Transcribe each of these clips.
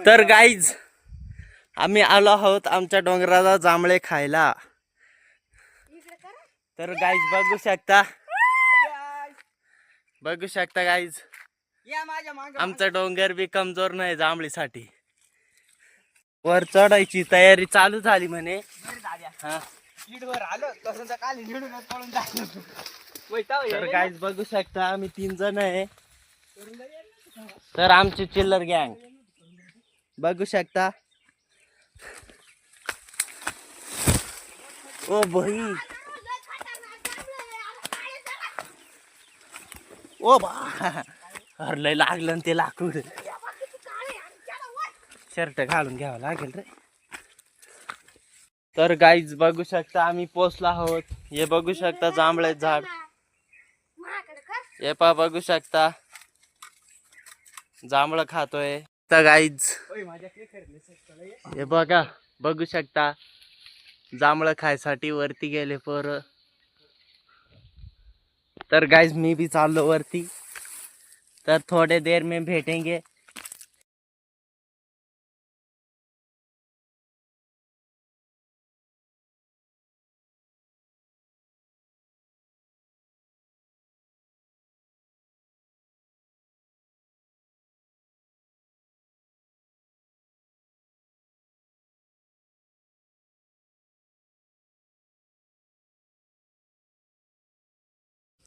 तर गाईज आम्ही आलो आहोत आमच्या डोंगराला जांभळे खायला. तर गाईज बघू शकता गाईज आमचा डोंगर बी कमजोर नाही जांभळीसाठी. वर चढायची तयारी चालू झाली म्हणे. तर गाईज बघू शकता आम्ही 3 जण आहे. तर आमची चिल्लर गँग बघू शकता. ओ भाई ओ बा लय लागलं ते लाकूड. शर्ट घालून घ्यावं लागेल रे. तर गाईज बघू शकता आम्ही पोचलो आहोत. हे बघू शकता जांभळे झाड. हे पा बघू शकता जांभळं खातोय. तर गाईज हे बघा बघू शकता जांभळं खायसाठी वरती गेले पोरं. तर गाइस मी भी चाललो वरती. तर थोड़े देर में भेटेंगे.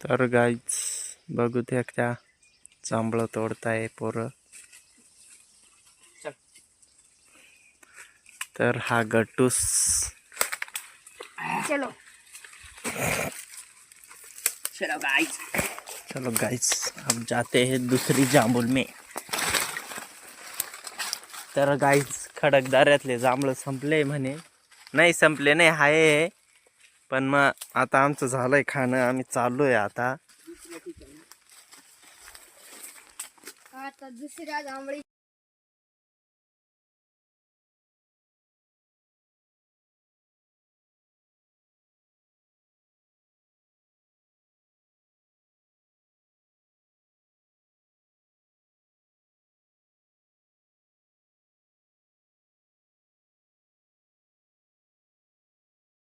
तर गाइस बघू त्या जांभळं तोडताय पोरं. तर हा गट्टूस. चलो चलो गाइस अब जाते हैं दूसरी जांभूल में. तर गाइस खडकदाऱ्यातले जांभळं संपले म्हणे. नाही संपले नाही आहे. पण मग आता आमचं झालंय खाणं. आम्ही चाललोय आता. दुसऱ्या जांभळी